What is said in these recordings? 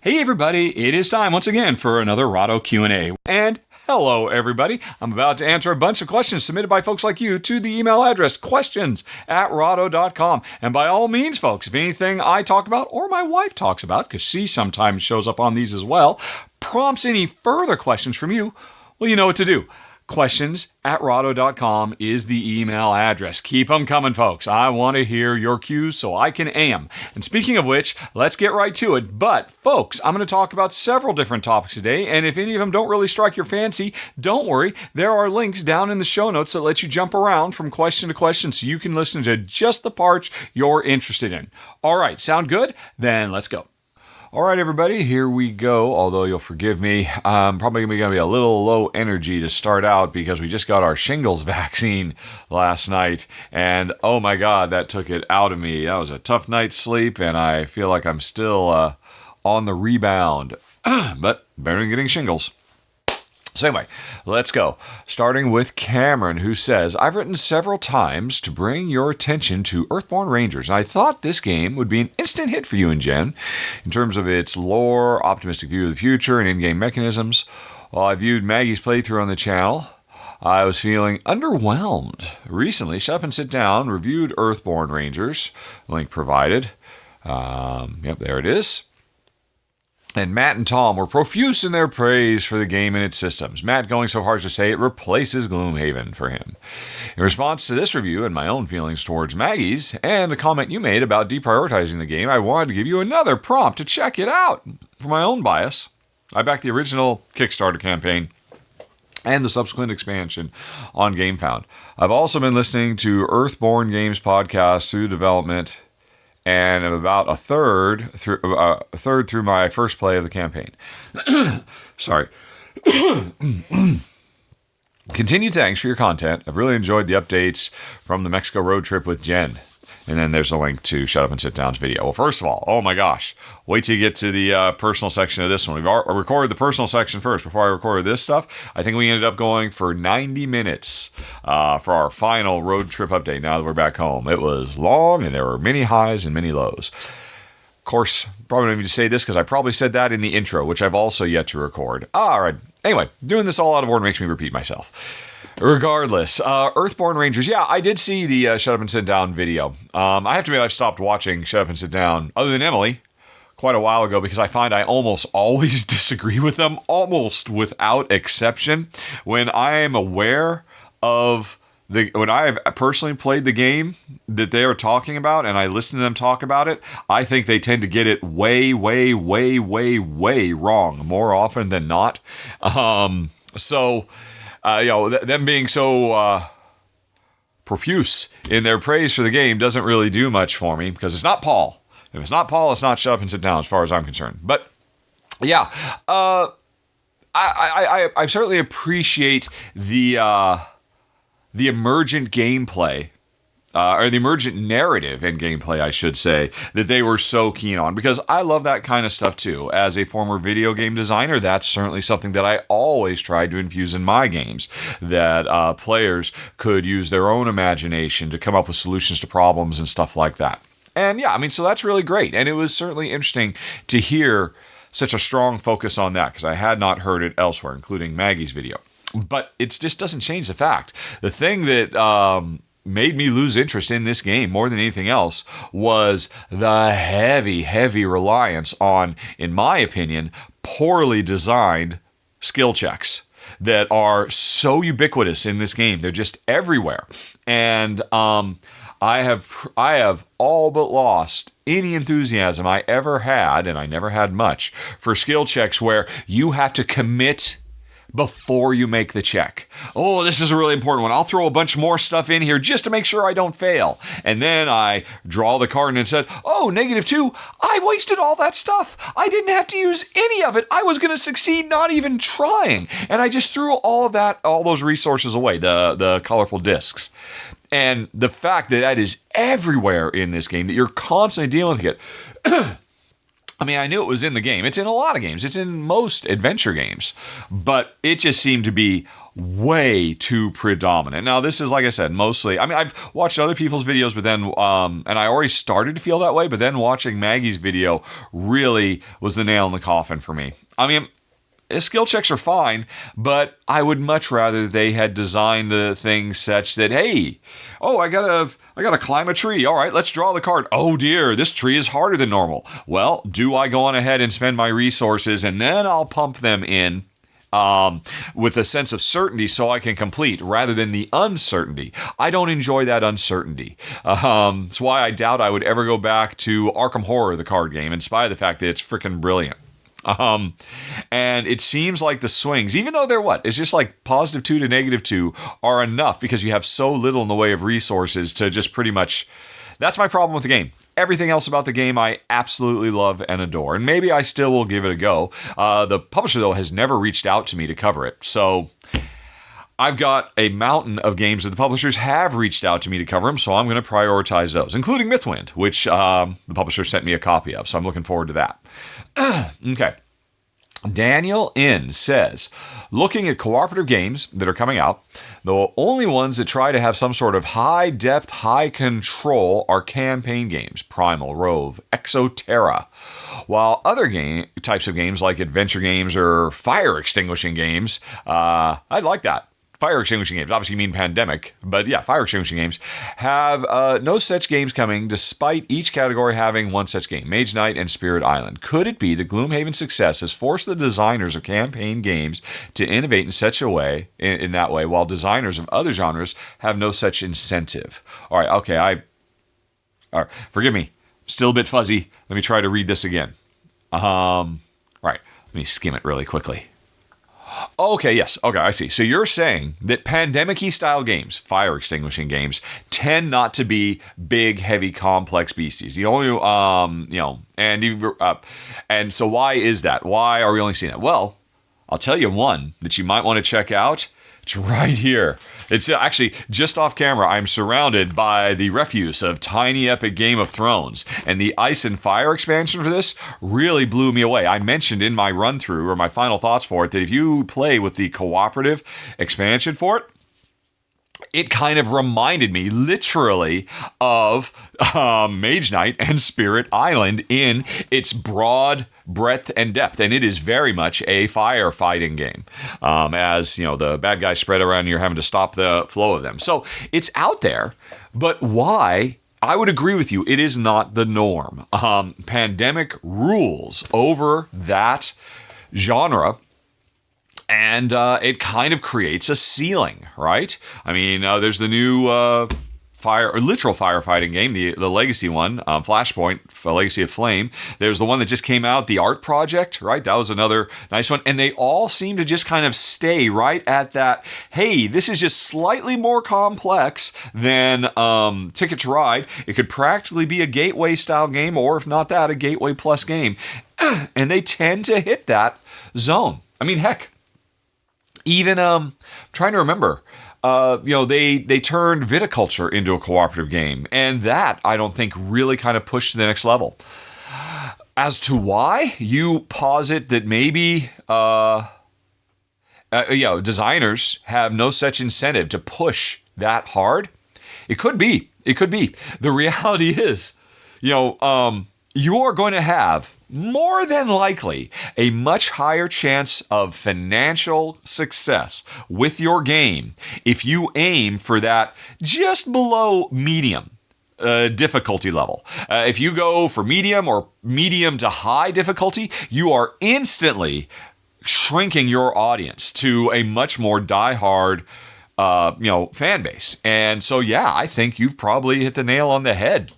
Hey everybody, it is time once again for another Rahdo Q&A. And hello everybody, I'm about to answer a bunch of questions submitted by folks like you to the email address questions@rahdo.com. And by all means, folks, if anything I talk about or my wife talks about, because she sometimes shows up on these as well, prompts any further questions from you, well, you know what to do. Questions@rahdo.com is the email address. Keep them coming, folks. I want to hear your cues so I can am. And speaking of which, let's get right to it. But, folks, I'm going to talk about several different topics today, and if any of them don't really strike your fancy, don't worry. There are links down in the show notes that let you jump around from question to question so you can listen to just the parts you're interested in. All right, sound good? Then let's go. All right, everybody, here we go. Although you'll forgive me, I'm probably going to be a little low energy to start out because we just got our shingles vaccine last night. And oh my God, that took it out of me. That was a tough night's sleep, and I feel like I'm still on the rebound. But better than getting shingles. So anyway, let's go. Starting with Cameron, who says, I've written several times to bring your attention to Earthborne Rangers. I thought this game would be an instant hit for you and Jen in terms of its lore, optimistic view of the future, and in-game mechanisms. While I viewed Maggie's playthrough on the channel, I was feeling underwhelmed. Recently, Shut Up and Sit Down reviewed Earthborne Rangers, link provided. Yep, there it is. And Matt and Tom were profuse in their praise for the game and its systems. Matt going so far as to say it replaces Gloomhaven for him. In response to this review and my own feelings towards Maggie's, and a comment you made about deprioritizing the game, I wanted to give you another prompt to check it out. For my own bias, I backed the original Kickstarter campaign and the subsequent expansion on GameFound. I've also been listening to Earthborne Games podcast through development, and I'm about a third through my first play of the campaign. Sorry. Continued thanks for your content. I've really enjoyed the updates from the Mexico road trip with Jen. And then there's a link to Shut Up and Sit Down's video. Well, first of all, oh my gosh, wait till you get to the personal section of this one. We've recorded the personal section first before I recorded this stuff. I think we ended up going for 90 minutes for our final road trip update now that we're back home. It was long, and there were many highs and many lows. Of course, probably don't need to say this because I probably said that in the intro, which I've also yet to record. All right. Anyway, doing this all out of order makes me repeat myself. Regardless, Earthborne Rangers. Yeah, I did see the Shut Up and Sit Down video. I have to admit I've stopped watching Shut Up and Sit Down, other than Emily, quite a while ago because I find I almost always disagree with them, almost without exception. When I am aware of when I have personally played the game that they are talking about and I listen to them talk about it, I think they tend to get it way, way, way, way, way wrong more often than not. Them being so profuse in their praise for the game doesn't really do much for me because it's not Paul. If it's not Paul, it's not Shut Up and Sit Down as far as I'm concerned. But yeah, I certainly appreciate the emergent gameplay. Or the emergent narrative and gameplay, I should say, that they were so keen on. Because I love that kind of stuff, too. As a former video game designer, that's certainly something that I always tried to infuse in my games. That players could use their own imagination to come up with solutions to problems and stuff like that. And yeah, I mean, so that's really great. And it was certainly interesting to hear such a strong focus on that, because I had not heard it elsewhere, including Maggie's video. But it just doesn't change the fact. The thing that made me lose interest in this game more than anything else was the heavy, heavy reliance on, in my opinion, poorly designed skill checks that are so ubiquitous in this game. They're just everywhere. And I have all but lost any enthusiasm I ever had, and I never had much, for skill checks where you have to commit before you make the check. Oh, this is a really important one. I'll throw a bunch more stuff in here just to make sure I don't fail. And then I draw the card and said, oh, -2. I wasted all that stuff. I didn't have to use any of it. I was going to succeed not even trying. And I just threw all those resources away, the colorful discs. And the fact that is everywhere in this game, that you're constantly dealing with it. I mean, I knew it was in the game. It's in a lot of games. It's in most adventure games. But it just seemed to be way too predominant. Now, this is, like I said, mostly... I mean, I've watched other people's videos, but then... and I already started to feel that way, but then watching Maggie's video really was the nail in the coffin for me. I mean... skill checks are fine, but I would much rather they had designed the thing such that, hey, oh, I gotta climb a tree. All right, let's draw the card. Oh dear, this tree is harder than normal. Well, do I go on ahead and spend my resources and then I'll pump them in with a sense of certainty so I can complete rather than the uncertainty. I don't enjoy that uncertainty. That's why I doubt I would ever go back to Arkham Horror, the card game, in spite of the fact that it's freaking brilliant. And it seems like the swings, even though they're it's just like +2 to -2 are enough because you have so little in the way of resources to just pretty much, that's my problem with the game. Everything else about the game I absolutely love and adore, and maybe I still will give it a go. The publisher, though, has never reached out to me to cover it, so I've got a mountain of games that the publishers have reached out to me to cover them, so I'm going to prioritize those, including Mythwind, which the publisher sent me a copy of, so I'm looking forward to that. Okay. Daniel N. says, looking at cooperative games that are coming out, the only ones that try to have some sort of high-depth, high-control are campaign games, Primal, Rove, Exoterra, while other types of games like adventure games or fire-extinguishing games, I'd like that. Fire extinguishing games, obviously you mean Pandemic, but yeah, fire extinguishing games have no such games coming, despite each category having one such game, Mage Knight and Spirit Island. Could it be that Gloomhaven's success has forced the designers of campaign games to innovate in such a way, in that way, while designers of other genres have no such incentive? All right, okay, all right, forgive me, still a bit fuzzy. Let me try to read this again. All right, let me skim it really quickly. Okay, yes. Okay, I see. So you're saying that pandemic-y style games, fire extinguishing games, tend not to be big, heavy, complex beasties. The only, and so why is that? Why are we only seeing that? Well, I'll tell you one that you might want to check out. It's right here. It's actually just off camera. I'm surrounded by the refuse of Tiny Epic Game of Thrones. And the Ice and Fire expansion for this really blew me away. I mentioned in my run-through, or my final thoughts for it, that if you play with the cooperative expansion for it, it kind of reminded me, literally, of Mage Knight and Spirit Island in its broad breadth and depth, and it is very much a firefighting game. As you know, the bad guys spread around, and you're having to stop the flow of them. So it's out there, but why? I would agree with you. It is not the norm. Pandemic rules over that genre. And it kind of creates a ceiling, right? I mean, there's the new literal firefighting game, the legacy one, Flashpoint, Legacy of Flame. There's the one that just came out, the Art Project, right? That was another nice one. And they all seem to just kind of stay right at that, hey, this is just slightly more complex than Ticket to Ride. It could practically be a gateway-style game, or if not that, a gateway plus game. And they tend to hit that zone. I mean, heck, even trying to remember, they turned viticulture into a cooperative game, and that I don't think really kind of pushed to the next level. As to why, you posit that maybe designers have no such incentive to push that hard. It could be. The reality is, you are going to have, more than likely, a much higher chance of financial success with your game if you aim for that just below medium difficulty level. If you go for medium or medium to high difficulty, you are instantly shrinking your audience to a much more diehard fan base. And so, yeah, I think you've probably hit the nail on the head.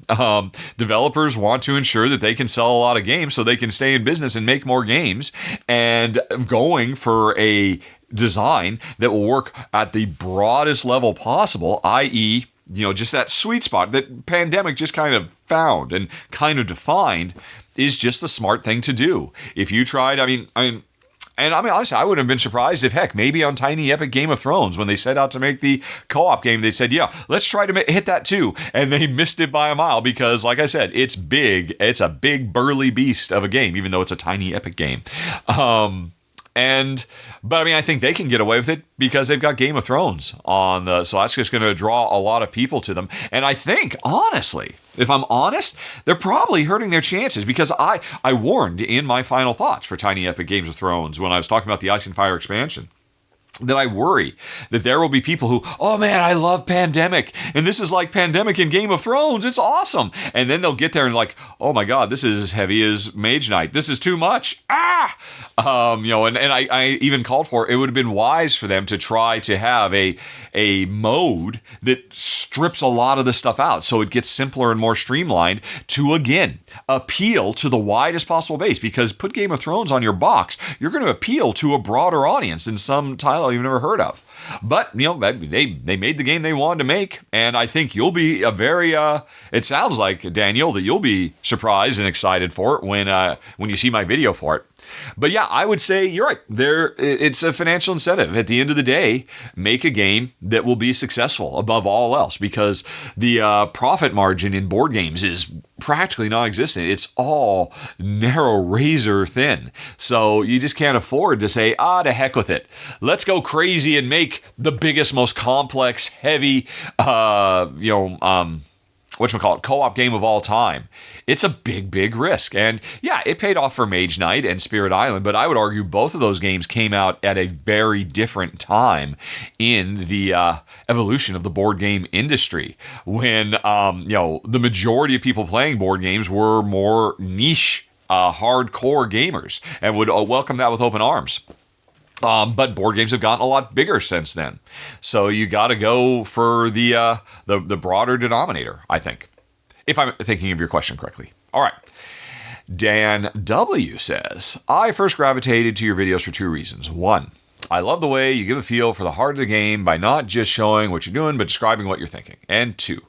Developers want to ensure that they can sell a lot of games so they can stay in business and make more games, and going for a design that will work at the broadest level possible, i.e., just that sweet spot that Pandemic just kind of found and kind of defined, is just the smart thing to do. If you tried, And I mean, honestly, I wouldn't have been surprised if, heck, maybe on Tiny Epic Game of Thrones, when they set out to make the co-op game, they said, yeah, let's try to hit that too. And they missed it by a mile because, like I said, it's big. It's a big, burly beast of a game, even though it's a Tiny Epic game. But I mean, I think they can get away with it because they've got Game of Thrones on so that's just going to draw a lot of people to them. And I think, honestly, if I'm honest, they're probably hurting their chances because I warned in my final thoughts for Tiny Epic Games of Thrones when I was talking about the Ice and Fire expansion that I worry that there will be people who, oh man, I love Pandemic, and this is like Pandemic in Game of Thrones, it's awesome. And then they'll get there and like, oh my god, this is as heavy as Mage Knight. This is too much. And I even called for it would have been wise for them to try to have a mode that strips a lot of the stuff out so it gets simpler and more streamlined to, again, appeal to the widest possible base. Because put Game of Thrones on your box, you're going to appeal to a broader audience than some title you've never heard of. But, they made the game they wanted to make, and I think you'll be a very, it sounds like, Daniel, that you'll be surprised and excited for it when you see my video for it. But yeah, I would say you're right. It's a financial incentive. At the end of the day, make a game that will be successful above all else, because the profit margin in board games is practically non-existent. It's all narrow, razor thin. So you just can't afford to say, to heck with it. Let's go crazy and make the biggest, most complex, heavy, co-op game of all time. It's a big, big risk. And yeah, it paid off for Mage Knight and Spirit Island, but I would argue both of those games came out at a very different time in the evolution of the board game industry, when the majority of people playing board games were more niche, hardcore gamers and would welcome that with open arms. But board games have gotten a lot bigger since then. So you got to go for the broader denominator, I think, if I'm thinking of your question correctly. All right. Dan W. says, I first gravitated to your videos for two reasons. One, I love the way you give a feel for the heart of the game by not just showing what you're doing, but describing what you're thinking. And two,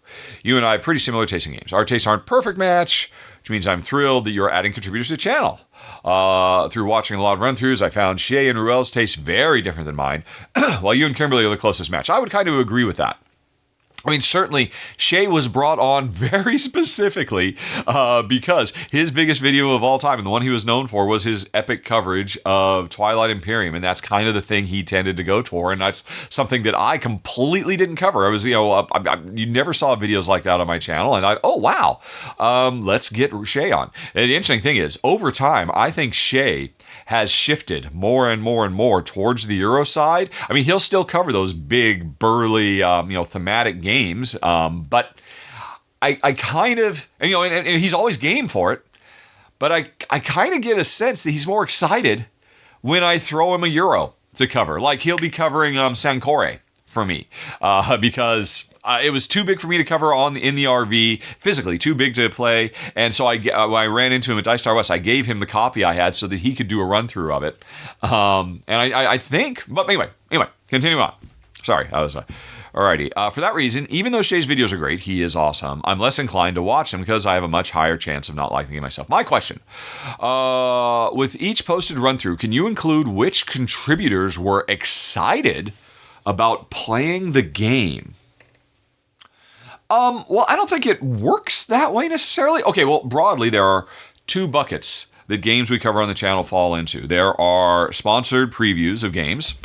you and I have pretty similar tastes in games. Our tastes aren't perfect match, which means I'm thrilled that you're adding contributors to the channel. Through watching a lot of run-throughs, I found Shay and Ruel's taste very different than mine, while you and Kimberly are the closest match. I would kind of agree with that. I mean, certainly, Shay was brought on very specifically because his biggest video of all time, and the one he was known for, was his epic coverage of Twilight Imperium, and that's kind of the thing he tended to go toward, and that's something that I completely didn't cover. I was, you never saw videos like that on my channel, and wow, let's get Shay on. And the interesting thing is, over time, I think Shay has shifted more and more and more towards the Euro side. I mean, he'll still cover those big, burly, thematic games, but I kind of, and he's always game for it, but I kind of get a sense that he's more excited when I throw him a Euro to cover. Like, he'll be covering Sancore for me, because it was too big for me to cover in the RV, physically too big to play, and so when I ran into him at Dice Star West, I gave him the copy I had so that he could do a run-through of it. And I think, but anyway, continue on. Sorry, I was... Alrighty, for that reason, even though Shay's videos are great, he is awesome, I'm less inclined to watch them because I have a much higher chance of not liking it myself. My question, with each posted run-through, can you include which contributors were excited about playing the game? Well, I don't think it works that way necessarily. Okay, well, broadly, there are two buckets that games we cover on the channel fall into. There are sponsored previews of games,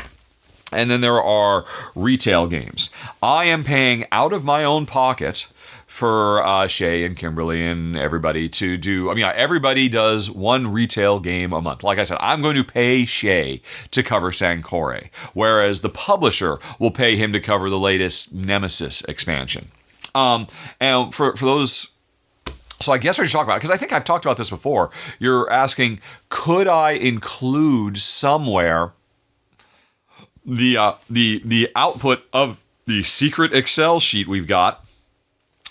and then there are retail games. I am paying out of my own pocket for Shay and Kimberly and everybody to do. Everybody does one retail game a month. Like I said, I'm going to pay Shay to cover Sancore, whereas the publisher will pay him to cover the latest Nemesis expansion. And for those, so I guess we should talk about it, because I think I've talked about this before. You're asking, could I include somewhere the output of the secret Excel sheet we've got,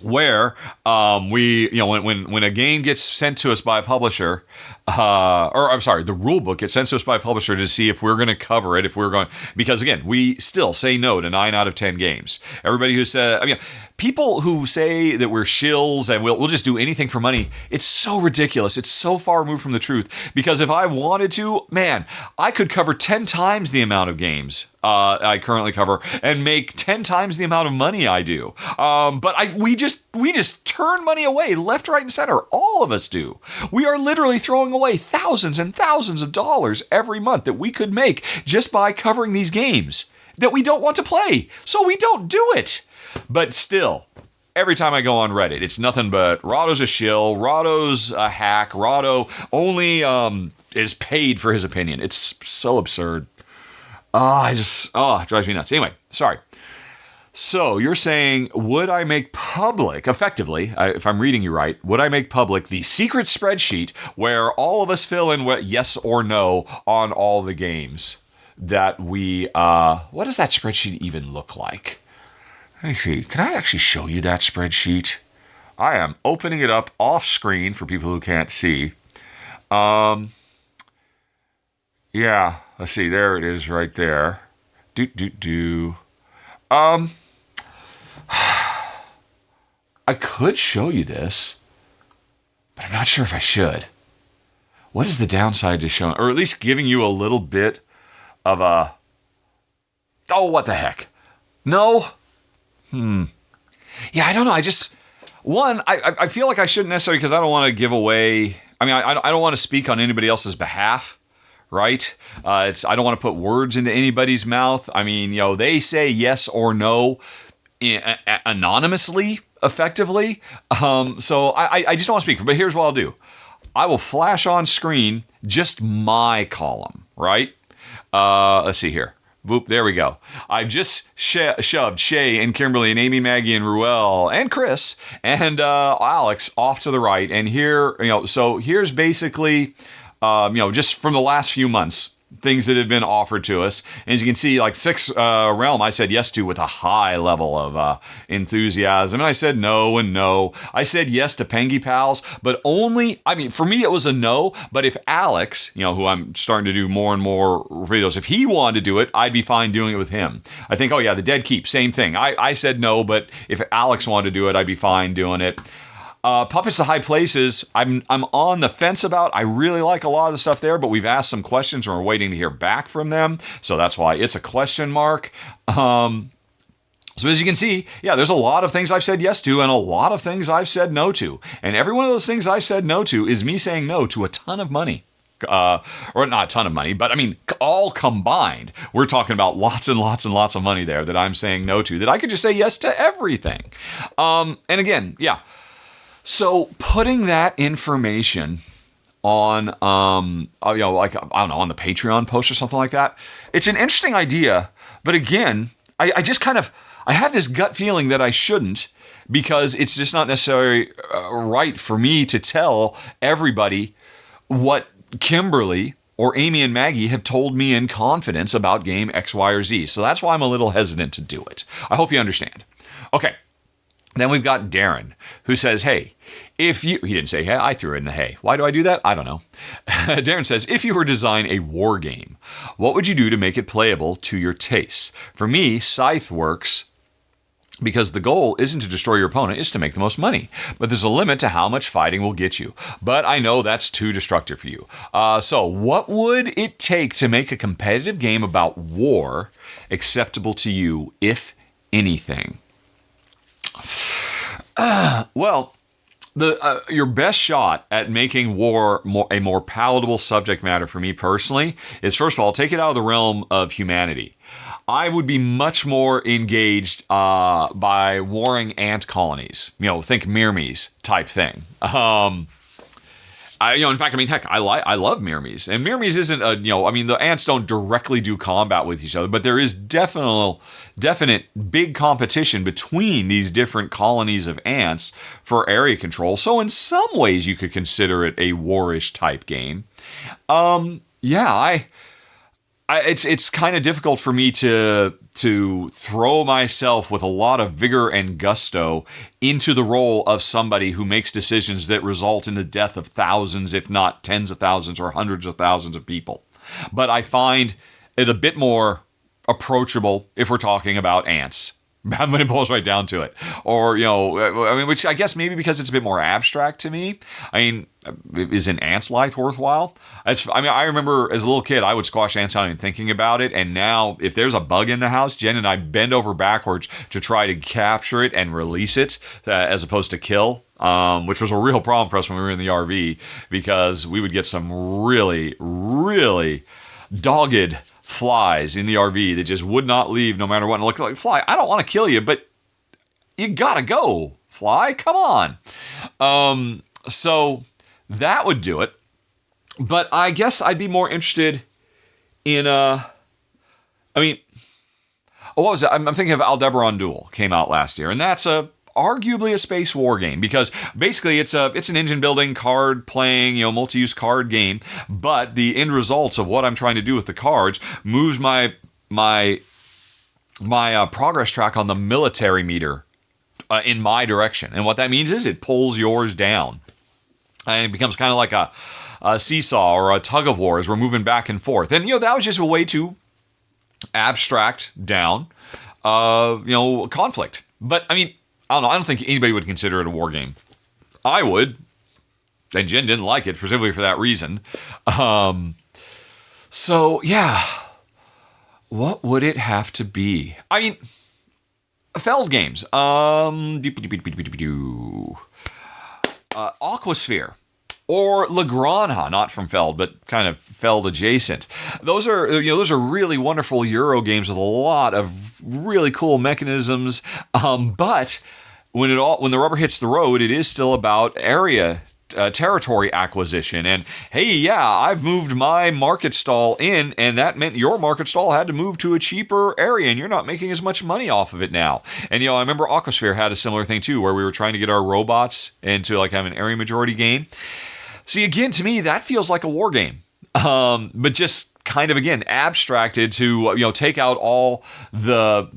where when a game gets sent to us by a publisher, or I'm sorry, the rule book gets sent to us by a publisher to see if we're going to cover it, if we're going, because again, we still say no to 9 out of 10 games. Everybody who said, I mean, people who say that we're shills and we'll just do anything for money, it's so ridiculous. It's so far removed from the truth, because if I wanted to, man, I could cover 10 times the amount of games I currently cover and make 10 times the amount of money I do. But we just turn money away left, right, and center. All of us do. We are literally throwing away thousands and thousands of dollars every month that we could make just by covering these games that we don't want to play. So we don't do it. But still, every time I go on Reddit, it's nothing but Rahdo's a shill, Rahdo's a hack, Rahdo only is paid for his opinion. It's so absurd. It drives me nuts. Anyway, sorry. So you're saying, would I make public, effectively, if I'm reading you right, would I make public the secret spreadsheet where all of us fill in what yes or no on all the games that we, what does that spreadsheet even look like? Let me see. Can I actually show you that spreadsheet? I am opening it up off screen for people who can't see. Yeah, let's see. There it is right there. I could show you this, but I'm not sure if I should. What is the downside to showing, or at least giving you a little bit of a, oh, what the heck? No? Yeah, I don't know. I feel like I shouldn't necessarily, because I don't want to give away, I mean, I don't want to speak on anybody else's behalf, right? I don't want to put words into anybody's mouth. I mean, they say yes or no anonymously, effectively. So I just don't want to speak. But here's what I'll do. I will flash on screen just my column, right? Let's see here. Boop, there we go. I just shoved Shay and Kimberly and Amy, Maggie and Ruel and Chris and Alex off to the right. And here, so here's basically, just from the last few months, things that have been offered to us. And as you can see, like 6 Realm, I said yes to with a high level of enthusiasm. And I said no and no. I said yes to Pengy Pals, but only, I mean, for me, it was a no. But if Alex, who I'm starting to do more and more videos, if he wanted to do it, I'd be fine doing it with him. I think, oh yeah, the Dead Keep, same thing. I said no, but if Alex wanted to do it, I'd be fine doing it. Puppets to High Places, I'm on the fence about. I really like a lot of the stuff there, but we've asked some questions and we're waiting to hear back from them. So that's why it's a question mark. So as you can see, yeah, there's a lot of things I've said yes to and a lot of things I've said no to. And every one of those things I've said no to is me saying no to a ton of money. Or not a ton of money, but I mean, all combined, we're talking about lots and lots and lots of money there that I'm saying no to, that I could just say yes to everything. And again, yeah. So putting that information on, like, I don't know, on the Patreon post or something like that, it's an interesting idea. But again, I just kind of, I have this gut feeling that I shouldn't, because it's just not necessarily right for me to tell everybody what Kimberly or Amy and Maggie have told me in confidence about game X, Y, or Z. So that's why I'm a little hesitant to do it. I hope you understand. Okay. Then we've got Darren, who says, hey, he didn't say hey, I threw in the hey. Why do I do that? I don't know. Darren says, if you were to design a war game, what would you do to make it playable to your tastes? For me, Scythe works because the goal isn't to destroy your opponent, it's to make the most money. But there's a limit to how much fighting will get you. But I know that's too destructive for you. So what would it take to make a competitive game about war acceptable to you, if anything? Well, your best shot at making war a more palatable subject matter for me personally is, first of all, take it out of the realm of humanity. I would be much more engaged by warring ant colonies. Think Myrmes type thing. In fact, I mean, heck, I love Myrmes, and Myrmes isn't the ants don't directly do combat with each other, but there is definite big competition between these different colonies of ants for area control. So in some ways, you could consider it a warish type game. it's kind of difficult for me to throw myself with a lot of vigor and gusto into the role of somebody who makes decisions that result in the death of thousands, if not tens of thousands or hundreds of thousands of people. But I find it a bit more approachable if we're talking about ants. When it boils right down to it. Or, which I guess maybe because it's a bit more abstract to me. I mean, is an ant's life worthwhile? I remember as a little kid, I would squash ants without even thinking about it. And now, if there's a bug in the house, Jen and I bend over backwards to try to capture it and release it as opposed to kill. Which was a real problem for us when we were in the RV because we would get some really, really dogged flies in the RV that just would not leave no matter what. And look, like, fly, I don't want to kill you, but you gotta go, fly. Come on. So that would do it. But I guess I'd be more interested in, what was it? I'm thinking of Aldebaran Duel came out last year, and that's arguably a space war game because basically it's an engine building, card playing, multi-use card game, but the end results of what I'm trying to do with the cards moves my progress track on the military meter in my direction. And what that means is it pulls yours down. And it becomes kind of like a seesaw or a tug of war as we're moving back and forth. And that was just a way to abstract down conflict. But I mean, I don't think anybody would consider it a war game. I would. And Jen didn't like it, specifically for that reason. So, yeah. What would it have to be? I mean, Feld games. Aquasphere. Or La Granja, not from Feld, but kind of Feld adjacent. Those are really wonderful Euro games with a lot of really cool mechanisms. But when the rubber hits the road, it is still about territory acquisition. And hey, yeah, I've moved my market stall in, and that meant your market stall had to move to a cheaper area, and you're not making as much money off of it now. And I remember Aquasphere had a similar thing too, where we were trying to get our robots into like have an area majority game. See, again, to me, that feels like a war game, but just kind of, again, abstracted to, take out all the,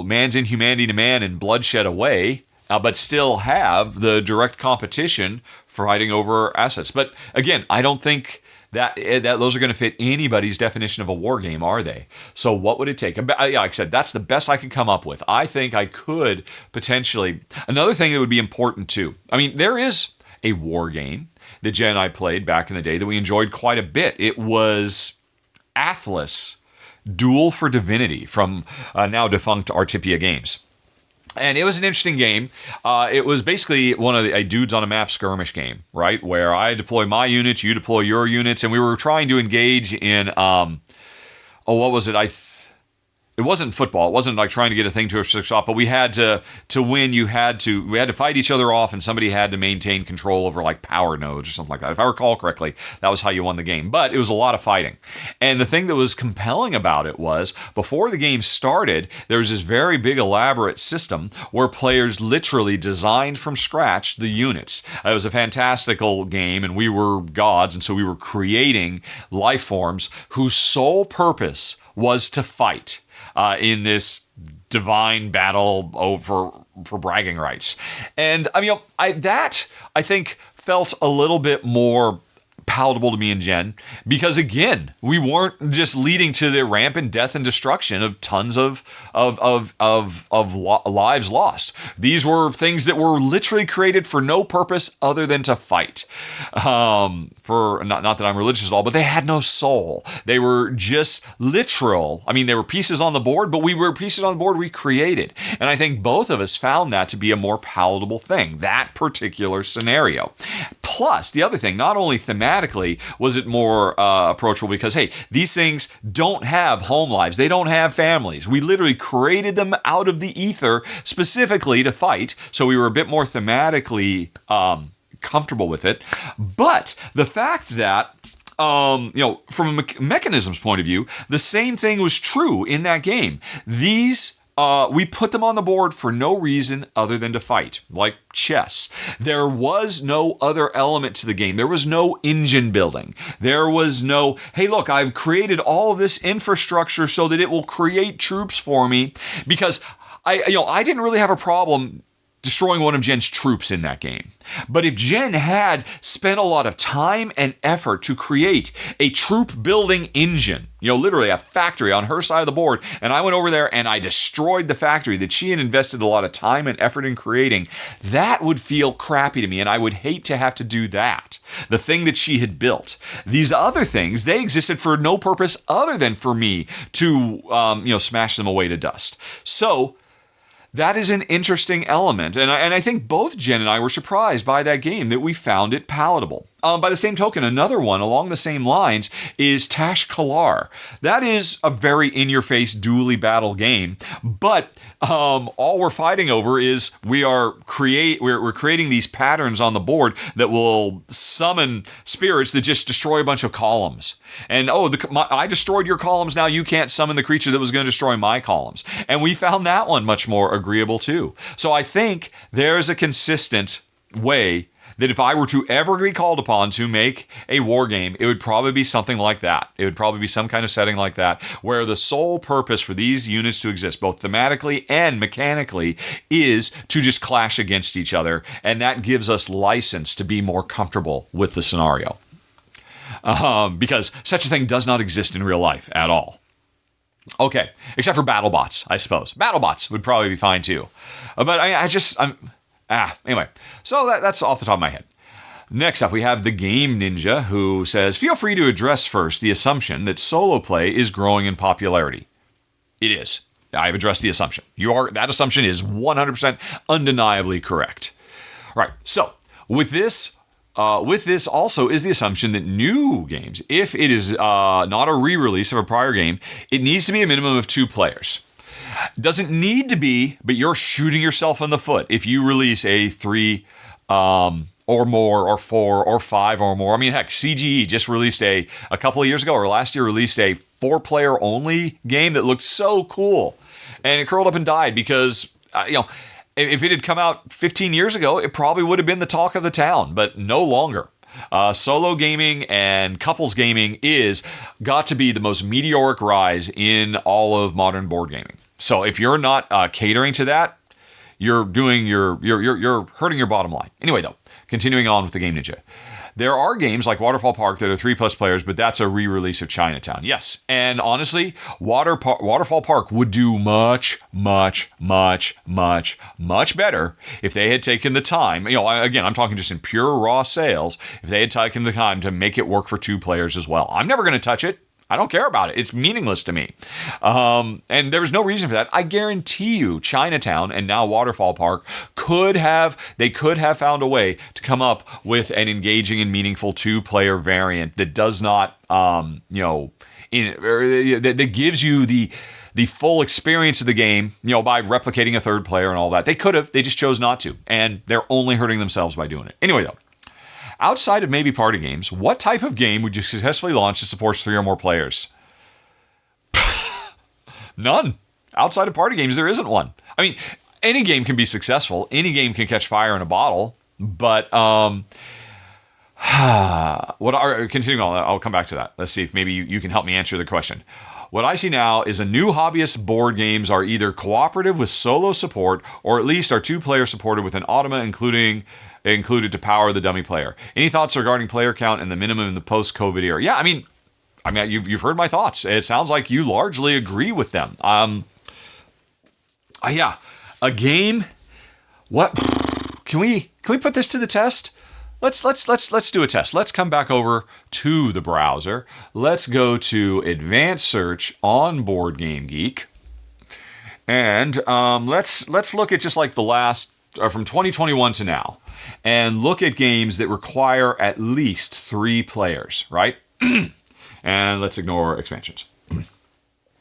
man's inhumanity to man and bloodshed away, but still have the direct competition fighting over assets. But again, I don't think that those are going to fit anybody's definition of a war game, are they? So what would it take? Like I said, that's the best I could come up with. I think I could potentially... Another thing that would be important too. I mean, there is a war game that Jen and I played back in the day that we enjoyed quite a bit. It was Atlas Duel for Divinity from now defunct Artipia Games. And it was an interesting game. It was basically one of a dudes on a map skirmish game, right? Where I deploy my units, you deploy your units, and we were trying to engage in, what was it? It wasn't football. It wasn't like trying to get a thing to a stop, but we had to win. We had to fight each other off, and somebody had to maintain control over like power nodes or something like that. If I recall correctly, that was how you won the game. But it was a lot of fighting. And the thing that was compelling about it was before the game started, there was this very big elaborate system where players literally designed from scratch the units. It was a fantastical game, and we were gods, and so we were creating life forms whose sole purpose was to fight. In this divine battle for bragging rights. And I mean, I think felt a little bit more palatable to me and Jen because again, we weren't just leading to the rampant death and destruction of tons of lives lost. These were things that were literally created for no purpose other than to fight. For not that I'm religious at all, but they had no soul. They were just literal. I mean, they were pieces on the board, but we were pieces on the board we created. And I think both of us found that to be a more palatable thing, that particular scenario. Plus, the other thing, not only thematically was it more approachable because, hey, these things don't have home lives. They don't have families. We literally created them out of the ether specifically to fight. So we were a bit more thematically comfortable with it. But the fact that from a mechanism's point of view, the same thing was true in that game. These we put them on the board for no reason other than to fight, like chess. There was no other element to the game. There was no engine building. There was no, hey, look, I've created all of this infrastructure so that it will create troops for me, because I didn't really have a problem destroying one of Jen's troops in that game. But if Jen had spent a lot of time and effort to create a troop building engine, literally a factory on her side of the board, and I went over there and I destroyed the factory that she had invested a lot of time and effort in creating, that would feel crappy to me, and I would hate to have to do that. The thing that she had built. These other things, they existed for no purpose other than for me to, smash them away to dust. So, that is an interesting element, and I think both Jen and I were surprised by that game, that we found it palatable. By the same token, another one along the same lines is Tash Kalar. That is a very in-your-face dually battle game, but all we're fighting over is we're creating these patterns on the board that will summon spirits that just destroy a bunch of columns. And I destroyed your columns, now you can't summon the creature that was going to destroy my columns. And we found that one much more agreeable too. So I think there's a consistent way that if I were to ever be called upon to make a war game, it would probably be something like that. It would probably be some kind of setting like that, where the sole purpose for these units to exist, both thematically and mechanically, is to just clash against each other, and that gives us license to be more comfortable with the scenario. Because such a thing does not exist in real life at all. Okay, except for BattleBots, I suppose. BattleBots would probably be fine too. Anyway, so that's off the top of my head. Next up, we have the Game Ninja, who says, feel free to address first the assumption that solo play is growing in popularity. It is. I've addressed the assumption. That assumption is 100% undeniably correct. All right, so with this also is the assumption that new games, if it is not a re-release of a prior game, it needs to be a minimum of 2 players. Doesn't need to be, but you're shooting yourself in the foot if you release a 3 or more, or 4 or 5 or more. I mean, heck, CGE just released a couple of years ago, or last year released a 4-player only game that looked so cool. And it curled up and died because, if it had come out 15 years ago, it probably would have been the talk of the town, but no longer. Solo gaming and couples gaming is got to be the most meteoric rise in all of modern board gaming. So if you're not catering to that, you're hurting your bottom line. Anyway, though, continuing on with the Game Ninja. There are games like Waterfall Park that are 3+ players, but that's a re-release of Chinatown. Yes, and honestly, Waterfall Park would do much, much, much, much, much better if they had taken the time. Again, I'm talking just in pure raw sales. If they had taken the time to make it work for 2 players as well. I'm never going to touch it. I don't care about it. It's meaningless to me. And there was no reason for that. I guarantee you Chinatown and now Waterfall Park could have found a way to come up with an engaging and meaningful 2-player variant that does not, that gives you the full experience of the game, by replicating a 3rd player and all that. They could have. They just chose not to. And they're only hurting themselves by doing it. Anyway, though. Outside of maybe party games, what type of game would you successfully launch that supports 3 or more players? None. Outside of party games, there isn't one. I mean, any game can be successful. Any game can catch fire in a bottle. But continuing on, I'll come back to that. Let's see if maybe you can help me answer the question. What I see now is a new hobbyist board games are either cooperative with solo support, or at least are 2-player supported with an automa included to power the dummy player. Any thoughts regarding player count and the minimum in the post-COVID era? Yeah, I mean, you've heard my thoughts. It sounds like you largely agree with them. Yeah, a game. What can we put this to the test? Let's do a test. Let's come back over to the browser. Let's go to Advanced Search on Board Game Geek, and let's look at just like the last from 2021 to now, and look at games that require at least 3 players, right? And let's ignore expansions.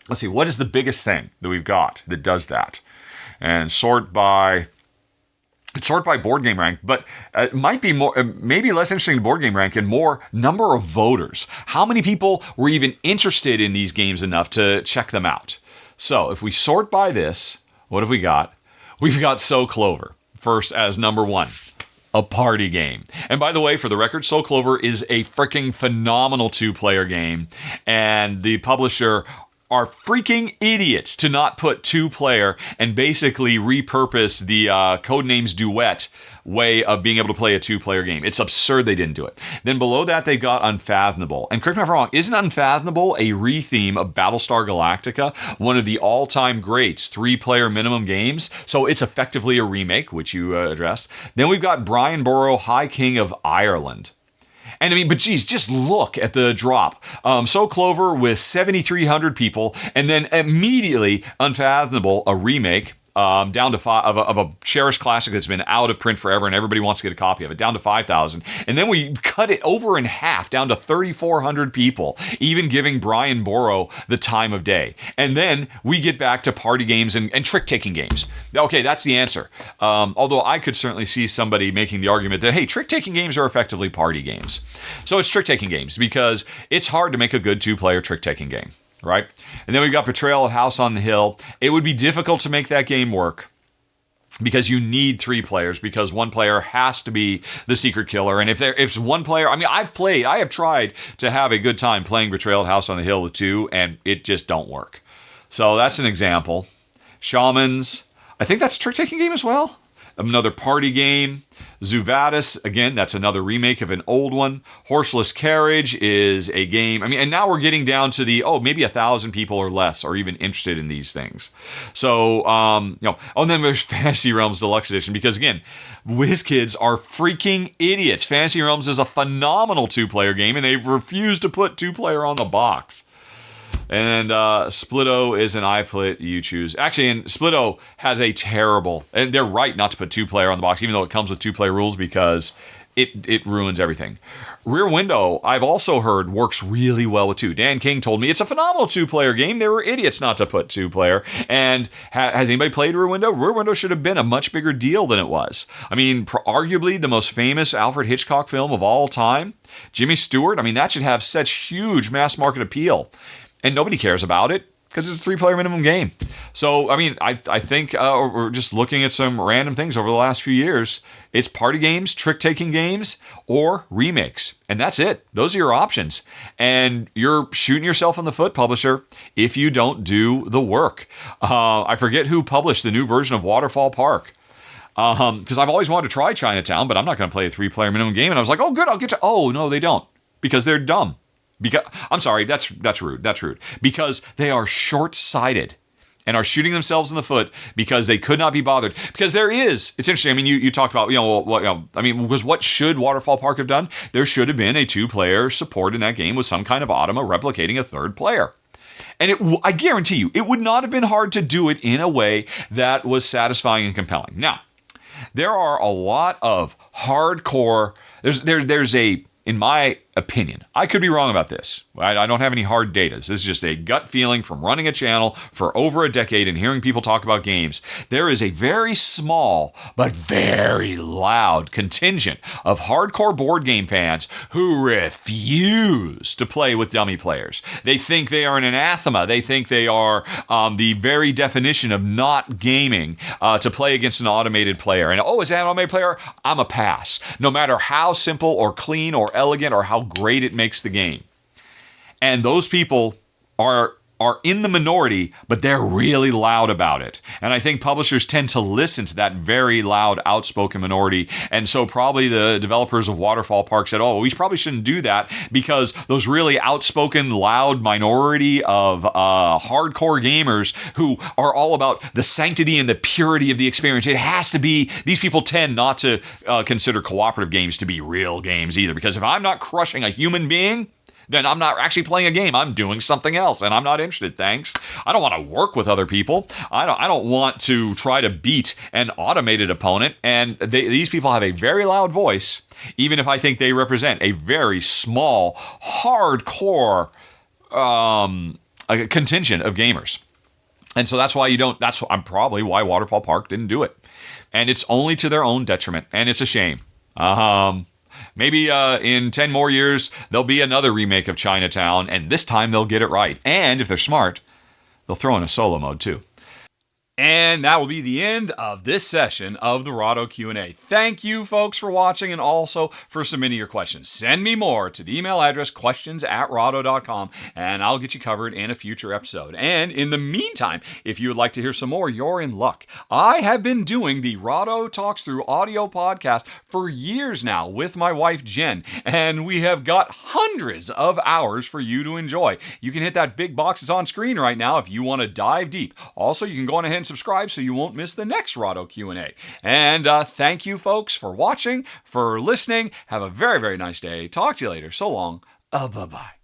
Let's see, what is the biggest thing that we've got that does that, and sort by board game rank, but it might be more, maybe less interesting than board game rank and more number of voters. How many people were even interested in these games enough to check them out? So if we sort by this, what have we got? We've got So Clover first as number one. A party game. And by the way, for the record, Soul Clover is a freaking phenomenal 2-player game. And the publisher are freaking idiots to not put 2-player and basically repurpose the Codenames Duet way of being able to play a 2-player game. It's absurd they didn't do it. Then below that, they got Unfathomable. And correct me if I'm wrong, isn't Unfathomable a retheme of Battlestar Galactica, one of the all-time greats, 3-player minimum games? So it's effectively a remake, which you addressed. Then we've got Brian Boru, High King of Ireland. And I mean, but geez, just look at the drop. So Clover with 7,300 people, and then immediately Unfathomable, a remake, down to 5 of a cherished classic that's been out of print forever, and everybody wants to get a copy of it, down to 5,000. And then we cut it over in half, down to 3,400 people, even giving Brian Boru the time of day. And then we get back to party games and trick-taking games. Okay, that's the answer. Although I could certainly see somebody making the argument that, hey, trick-taking games are effectively party games. So it's trick-taking games because it's hard to make a good 2-player trick-taking game. Right? And then we've got Betrayal at House on the Hill. It would be difficult to make that game work because you need 3 players, because one player has to be the secret killer. And if it's one player, I mean, I have tried to have a good time playing Betrayal at House on the Hill with 2, and it just don't work. So that's an example. Shamans, I think that's a trick-taking game as well. Another party game. Zuvadis, again, that's another remake of an old one. Horseless Carriage is a game. I mean, and now we're getting down to the, maybe 1,000 people or less are even interested in these things. So, and then there's Fantasy Realms Deluxe Edition, because again, WizKids are freaking idiots. Fantasy Realms is a phenomenal 2-player game, and they've refused to put 2-player on the box. And Splitto is an iPlit you choose. Actually, and Splitto has a terrible, and they're right not to put 2-player on the box, even though it comes with 2-player rules, because it ruins everything. Rear Window, I've also heard, works really well with 2. Dan King told me it's a phenomenal 2-player game. They were idiots not to put 2-player. And has anybody played Rear Window? Rear Window should have been a much bigger deal than it was. I mean, arguably the most famous Alfred Hitchcock film of all time. Jimmy Stewart, I mean, that should have such huge mass market appeal. And nobody cares about it because it's a 3-player minimum game. So, I mean, I think we're just looking at some random things over the last few years. It's party games, trick-taking games, or remakes. And that's it. Those are your options. And you're shooting yourself in the foot, publisher, if you don't do the work. I forget who published the new version of Waterfall Park. Because I've always wanted to try Chinatown, but I'm not going to play a 3-player minimum game. And I was like, oh, good, I'll get to... Oh, no, they don't. Because they're dumb. I'm sorry, that's rude. That's rude. Because they are short-sighted and are shooting themselves in the foot because they could not be bothered. Because it's interesting. I mean, you talked about, because what should Waterfall Park have done? There should have been a 2-player support in that game with some kind of automa replicating a 3rd player. And I guarantee you, it would not have been hard to do it in a way that was satisfying and compelling. Now, there are a lot of hardcore. There's a, in my opinion, I could be wrong about this. I don't have any hard data. This is just a gut feeling from running a channel for over a decade and hearing people talk about games. There is a very small but very loud contingent of hardcore board game fans who refuse to play with dummy players. They think they are an anathema. They think they are the very definition of not gaming to play against an automated player. And, is that an automated player? I'm a pass. No matter how simple or clean or elegant or how great it makes the game. And those people are in the minority, but they're really loud about it. And I think publishers tend to listen to that very loud, outspoken minority. And so probably the developers of Waterfall Park said, we probably shouldn't do that because those really outspoken, loud minority of hardcore gamers who are all about the sanctity and the purity of the experience. It has to be, these people tend not to consider cooperative games to be real games either. Because if I'm not crushing a human being, then I'm not actually playing a game. I'm doing something else, and I'm not interested, thanks. I don't want to work with other people. I don't want to try to beat an automated opponent, and these people have a very loud voice, even if I think they represent a very small, hardcore contingent of gamers. And so that's why I'm probably why Waterfall Park didn't do it. And it's only to their own detriment, and it's a shame. Maybe in 10 more years, there'll be another remake of Chinatown, and this time they'll get it right. And if they're smart, They'll throw in a solo mode too. And that will be the end of this session of the Rahdo Q&A. Thank you, folks, for watching and also for submitting your questions. Send me more to the email address questions@rahdo.com, and I'll get you covered in a future episode. And in the meantime, if you would like to hear some more, you're in luck. I have been doing the Rahdo Talks Through audio podcast for years now with my wife, Jen, and we have got hundreds of hours for you to enjoy. You can hit that big box that's on screen right now if you want to dive deep. Also, you can go on ahead and subscribe so you won't miss the next Rahdo Q&A. And thank you, folks, for watching, for listening. Have a very, very nice day. Talk to you later. So long. Bye-bye.